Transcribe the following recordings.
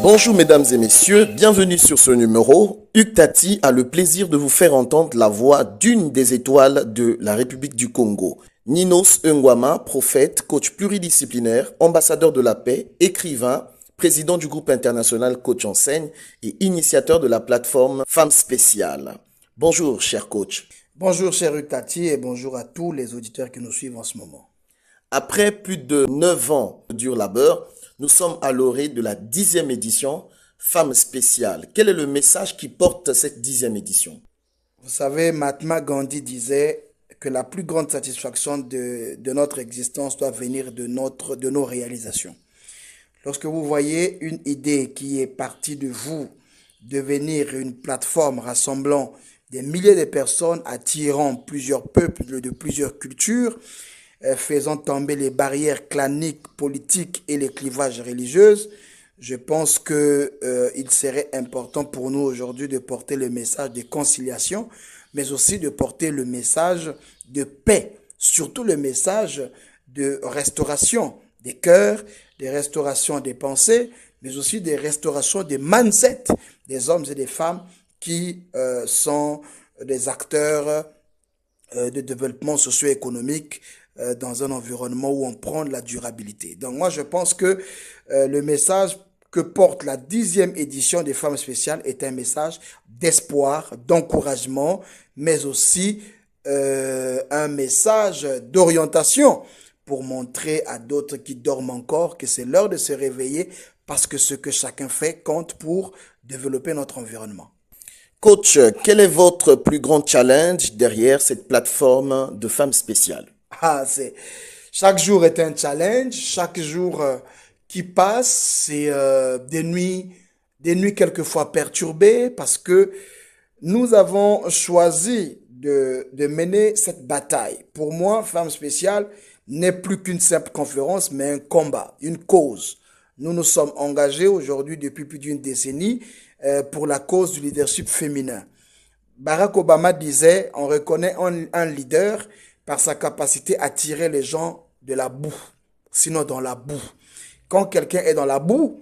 Bonjour mesdames et messieurs, bienvenue sur ce numéro. Hugues Tati a le plaisir de vous faire entendre la voix d'une des étoiles de la République du Congo. Ninos Ngwama, prophète, coach pluridisciplinaire, ambassadeur de la paix, écrivain, président du groupe international Coach Enseigne et initiateur de la plateforme Femmes Spéciales. Bonjour cher coach. Bonjour cher Hugues Tati et bonjour à tous les auditeurs qui nous suivent en ce moment. Après plus de 9 ans de dur labeur, nous sommes à l'orée de la 10e édition Femmes Spéciales. Quel est le message qui porte cette 10e édition? Vous savez, Mahatma Gandhi disait que la plus grande satisfaction de notre existence doit venir de nos réalisations. Lorsque vous voyez une idée qui est partie de vous devenir une plateforme rassemblant des milliers de personnes, attirant plusieurs peuples de plusieurs cultures, faisant tomber les barrières claniques, politiques et les clivages religieux, je pense qu'il serait important pour nous aujourd'hui de porter le message de conciliation, mais aussi de porter le message de paix, surtout le message de restauration des cœurs, de restauration des pensées, mais aussi de restauration des mindsets des hommes et des femmes qui sont des acteurs de développement socio-économique dans un environnement où on prend de la durabilité. Donc moi, je pense que le message que porte la 10e édition des Femmes Spéciales est un message d'espoir, d'encouragement, mais aussi un message d'orientation pour montrer à d'autres qui dorment encore que c'est l'heure de se réveiller parce que ce que chacun fait compte pour développer notre environnement. Coach, quel est votre plus grand challenge derrière cette plateforme de Femmes Spéciales? Chaque jour est un challenge, chaque jour qui passe, c'est des nuits quelquefois perturbées parce que nous avons choisi de mener cette bataille. Pour moi, Femmes Spéciales n'est plus qu'une simple conférence, mais un combat, une cause. Nous nous sommes engagés aujourd'hui depuis plus d'une décennie pour la cause du leadership féminin. Barack Obama disait, on reconnaît un leader par sa capacité à tirer les gens de la boue, sinon dans la boue. Quand quelqu'un est dans la boue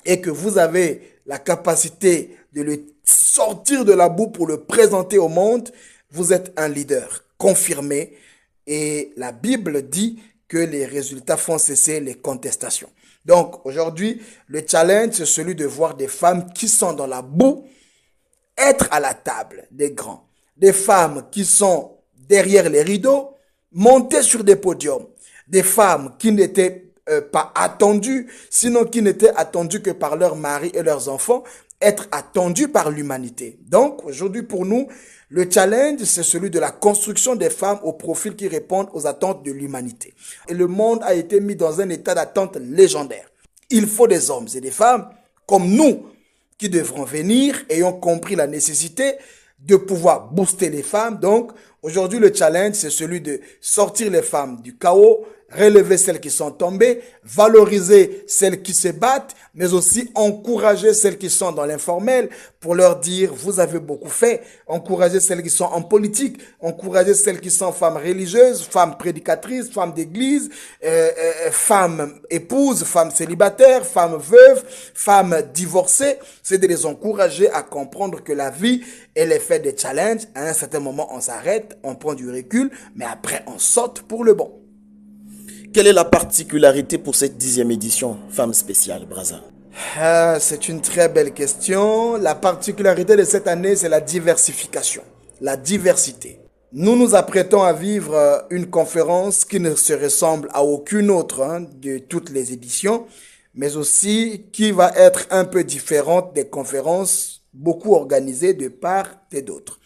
et que vous avez la capacité de le sortir de la boue pour le présenter au monde, vous êtes un leader confirmé et la Bible dit que les résultats font cesser les contestations. Donc aujourd'hui, le challenge c'est celui de voir des femmes qui sont dans la boue être à la table des grands, des femmes qui sont derrière les rideaux, monter sur des podiums, des femmes qui n'étaient pas attendues, sinon qui n'étaient attendues que par leurs maris et leurs enfants, être attendues par l'humanité. Donc, aujourd'hui, pour nous, le challenge, c'est celui de la construction des femmes au profil qui répondent aux attentes de l'humanité. Et le monde a été mis dans un état d'attente légendaire. Il faut des hommes et des femmes comme nous qui devront venir, ayant compris la nécessité de pouvoir booster les femmes. Donc, aujourd'hui, le challenge, c'est celui de sortir les femmes du chaos, relever celles qui sont tombées, valoriser celles qui se battent, mais aussi encourager celles qui sont dans l'informel pour leur dire, vous avez beaucoup fait, encourager celles qui sont en politique, encourager celles qui sont femmes religieuses, femmes prédicatrices, femmes d'église, femmes épouses, femmes célibataires, femmes veuves, femmes divorcées. C'est de les encourager à comprendre que la vie, elle est faite de challenges. À un certain moment, on s'arrête, on prend du recul, mais après, on saute pour le bon. Quelle est la particularité pour cette 10e édition Femmes Spéciales, Braza? C'est une très belle question. La particularité de cette année, c'est la diversification, la diversité. Nous nous apprêtons à vivre une conférence qui ne se ressemble à aucune autre de toutes les éditions, mais aussi qui va être un peu différente des conférences beaucoup organisées de part et d'autre.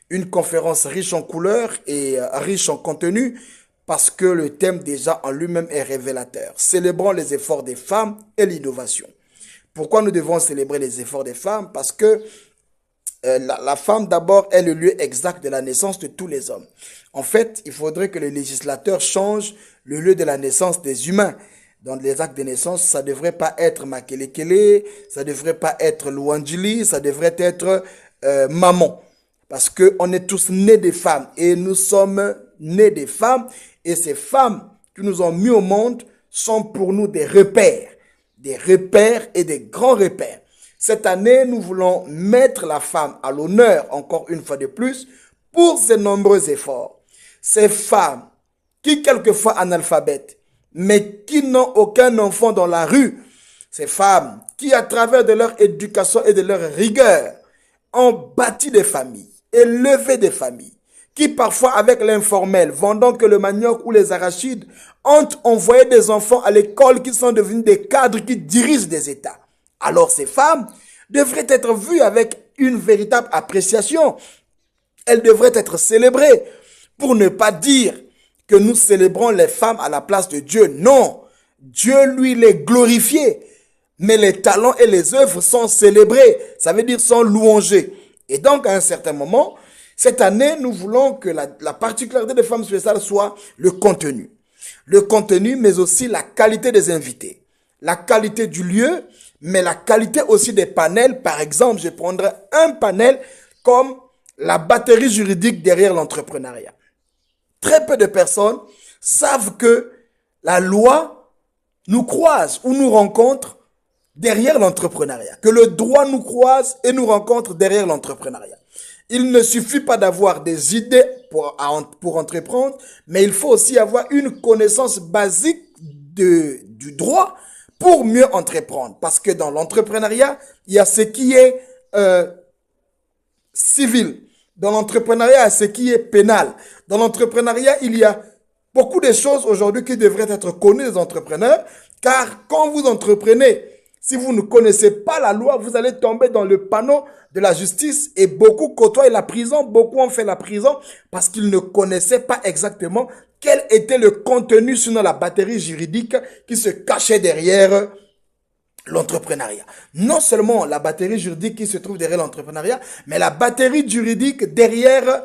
Une conférence riche en couleurs et riche en contenu, parce que le thème déjà en lui-même est révélateur. Célébrons les efforts des femmes et l'innovation. Pourquoi nous devons célébrer les efforts des femmes? Parce que la femme d'abord est le lieu exact de la naissance de tous les hommes. En fait, il faudrait que le législateur change le lieu de la naissance des humains. Dans les actes de naissance, ça ne devrait pas être Makelekele, ça ne devrait pas être Louandjili, ça devrait être Maman. Parce qu'on est tous nés des femmes et nous sommes nés des femmes. Et ces femmes qui nous ont mis au monde sont pour nous des repères, des repères et des grands repères. Cette année, nous voulons mettre la femme à l'honneur, encore une fois de plus, pour ses nombreux efforts. Ces femmes qui, quelquefois analphabètes, mais qui n'ont aucun enfant dans la rue, ces femmes qui, à travers de leur éducation et de leur rigueur, ont bâti des familles, élevé des familles, qui parfois avec l'informel, vendant que le manioc ou les arachides, ont envoyé des enfants à l'école qui sont devenus des cadres qui dirigent des États. Alors ces femmes devraient être vues avec une véritable appréciation. Elles devraient être célébrées, pour ne pas dire que nous célébrons les femmes à la place de Dieu. Non, Dieu, lui, les glorifié. Mais les talents et les œuvres sont célébrés, ça veut dire sont louangés. Et donc, à un certain moment, cette année, nous voulons que la particularité des femmes spéciales soit le contenu. Le contenu, mais aussi la qualité des invités. La qualité du lieu, mais la qualité aussi des panels. Par exemple, je prendrai un panel comme la batterie juridique derrière l'entrepreneuriat. Très peu de personnes savent que la loi nous croise ou nous rencontre derrière l'entrepreneuriat, que le droit nous croise et nous rencontre derrière l'entrepreneuriat. Il ne suffit pas d'avoir des idées pour entreprendre, mais il faut aussi avoir une connaissance basique du droit pour mieux entreprendre. Parce que dans l'entrepreneuriat, il y a ce qui est civil. Dans l'entrepreneuriat, il y a ce qui est pénal. Dans l'entrepreneuriat, il y a beaucoup de choses aujourd'hui qui devraient être connues des entrepreneurs, car quand vous entreprenez, si vous ne connaissez pas la loi, vous allez tomber dans le panneau de la justice et beaucoup côtoient la prison, beaucoup ont fait la prison parce qu'ils ne connaissaient pas exactement quel était le contenu sur la batterie juridique qui se cachait derrière l'entrepreneuriat. Non seulement la batterie juridique qui se trouve derrière l'entrepreneuriat, mais la batterie juridique derrière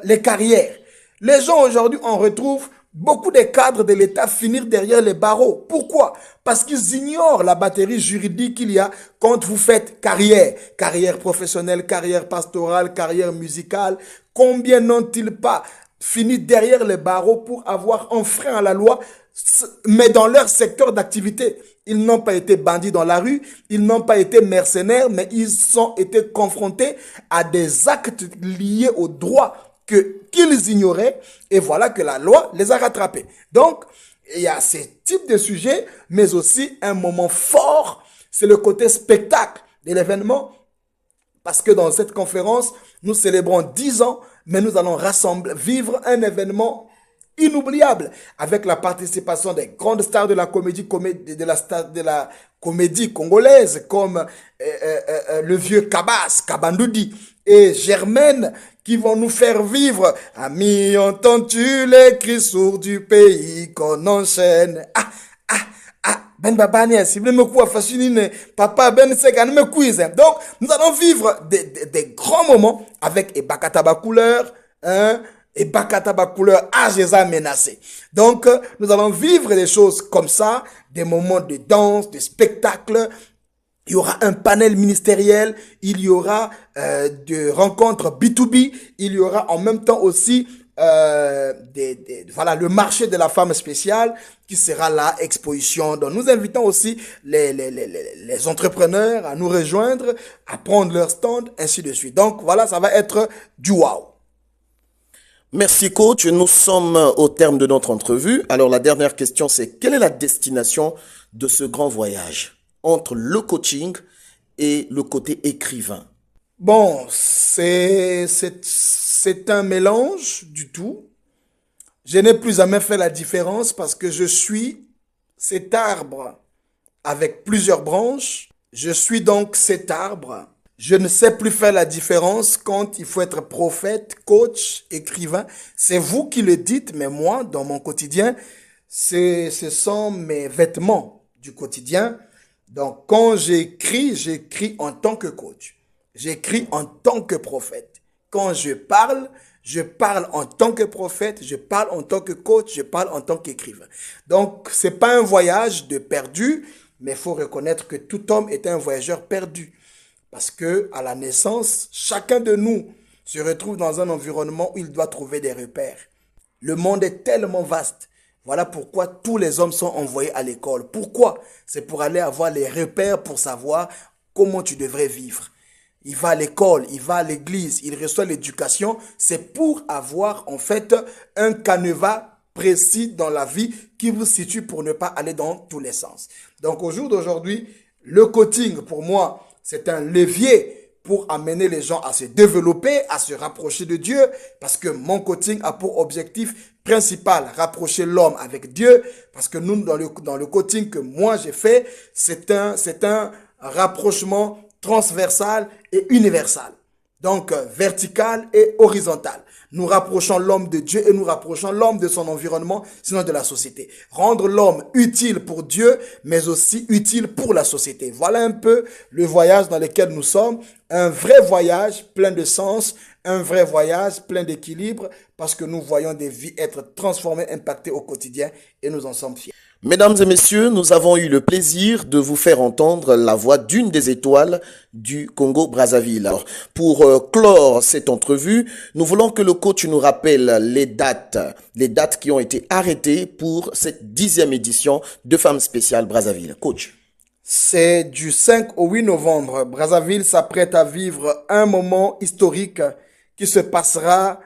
les carrières. Les gens aujourd'hui, on retrouve beaucoup de cadres de l'État finir derrière les barreaux. Pourquoi? Parce qu'ils ignorent la batterie juridique qu'il y a quand vous faites carrière. Carrière professionnelle, carrière pastorale, carrière musicale. Combien n'ont-ils pas fini derrière les barreaux pour avoir enfreint à la loi, mais dans leur secteur d'activité? Ils n'ont pas été bandits dans la rue, ils n'ont pas été mercenaires, mais ils ont été confrontés à des actes liés au droit qu'ils ignoraient, et voilà que la loi les a rattrapés. Donc, il y a ce type de sujet, mais aussi un moment fort, c'est le côté spectacle de l'événement, parce que dans cette conférence, nous célébrons 10 ans, mais nous allons vivre un événement inoubliable, avec la participation des grandes stars de la comédie congolaise, comme le vieux Kabandoudi, et Germaine, qui vont nous faire vivre. Amis, entends-tu les cris sourds du pays qu'on enchaîne? Ben babani, si vous me quoi fascinine, papa ben segan me quiz. Donc, nous allons vivre des grands moments avec Ebakataba couleur, et Bakataba couleur Ageza menacé. Donc, nous allons vivre des choses comme ça, des moments de danse, de spectacle. Il y aura un panel ministériel, il y aura des rencontres B2B, il y aura en même temps aussi voilà, le marché de la femme spéciale qui sera là, exposition. Donc nous invitons aussi les entrepreneurs à nous rejoindre, à prendre leur stand, ainsi de suite. Donc voilà, ça va être du wow. Merci coach, nous sommes au terme de notre entrevue. Alors la dernière question, c'est quelle est la destination de ce grand voyage entre le coaching et le côté écrivain? Bon, c'est un mélange du tout. Je n'ai plus jamais fait la différence parce que je suis cet arbre avec plusieurs branches. Je suis donc cet arbre. Je ne sais plus faire la différence quand il faut être prophète, coach, écrivain. C'est vous qui le dites, mais moi, dans mon quotidien, ce sont mes vêtements du quotidien. Donc, quand j'écris en tant que coach. J'écris en tant que prophète. Quand je parle en tant que prophète, je parle en tant que coach, je parle en tant qu'écrivain. Donc, c'est pas un voyage de perdu, mais il faut reconnaître que tout homme est un voyageur perdu. Parce que, à la naissance, chacun de nous se retrouve dans un environnement où il doit trouver des repères. Le monde est tellement vaste. Voilà pourquoi tous les hommes sont envoyés à l'école. Pourquoi? C'est pour aller avoir les repères pour savoir comment tu devrais vivre. Il va à l'école, il va à l'église, il reçoit l'éducation. C'est pour avoir en fait un canevas précis dans la vie qui vous situe pour ne pas aller dans tous les sens. Donc au jour d'aujourd'hui, le coaching pour moi, c'est un levier pour amener les gens à se développer, à se rapprocher de Dieu, parce que mon coaching a pour objectif principal rapprocher l'homme avec Dieu, parce que nous, dans le coaching que moi j'ai fait, c'est un rapprochement transversal et universal. Donc, vertical et horizontal. Nous rapprochons l'homme de Dieu et nous rapprochons l'homme de son environnement, sinon de la société. Rendre l'homme utile pour Dieu, mais aussi utile pour la société. Voilà un peu le voyage dans lequel nous sommes. Un vrai voyage plein de sens, un vrai voyage plein d'équilibre, parce que nous voyons des vies être transformées, impactées au quotidien, et nous en sommes fiers. Mesdames et messieurs, nous avons eu le plaisir de vous faire entendre la voix d'une des étoiles du Congo-Brazzaville. Alors, pour clore cette entrevue, nous voulons que le coach nous rappelle les dates qui ont été arrêtées pour cette 10e édition de Femmes Spéciales Brazzaville. Coach. C'est du 5 au 8 novembre. Brazzaville s'apprête à vivre un moment historique qui se passera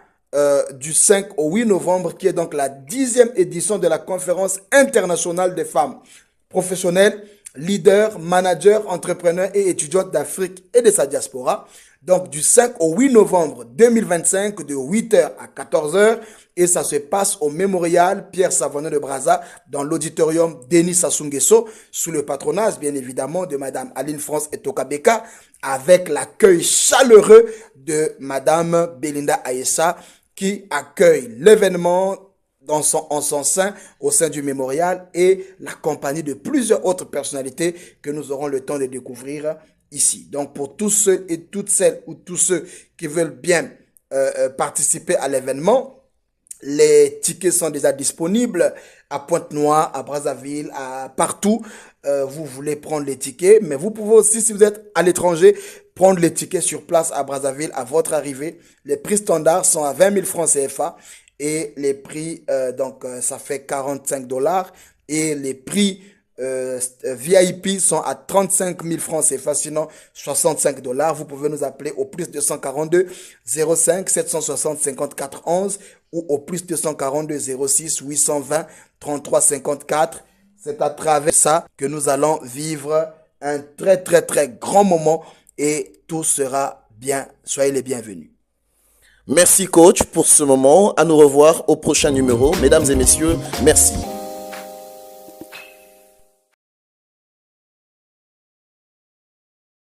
du 5 au 8 novembre, qui est donc la 10e édition de la conférence internationale des femmes professionnelles, leaders, managers, entrepreneurs et étudiantes d'Afrique et de sa diaspora. Donc du 5 au 8 novembre 2025 de 8h à 14h, et ça se passe au mémorial Pierre Savonneau de Brazza dans l'auditorium Denis Sassou Nguesso, sous le patronage bien évidemment de Madame Aline France et Tokabeka, avec l'accueil chaleureux de Madame Belinda Aïssa, qui accueille l'événement en son sein, au sein du mémorial, et la compagnie de plusieurs autres personnalités que nous aurons le temps de découvrir ici. Donc pour tous ceux et toutes celles ou tous ceux qui veulent bien participer à l'événement, les tickets sont déjà disponibles à Pointe-Noire, à Brazzaville, partout. Vous voulez prendre les tickets, mais vous pouvez aussi, si vous êtes à l'étranger, prendre les tickets sur place à Brazzaville à votre arrivée. Les prix standards sont à 20 000 francs CFA et les prix, ça fait 45 $, et les prix VIP sont à 35 000 francs CFA, sinon 65 $. Vous pouvez nous appeler au plus 242 05 760 54 11 ou au plus 242 06 820 33 54. C'est à travers ça que nous allons vivre un très très très grand moment, et tout sera bien. Soyez les bienvenus. Merci coach pour ce moment. À nous revoir au prochain numéro. Mesdames et messieurs, merci.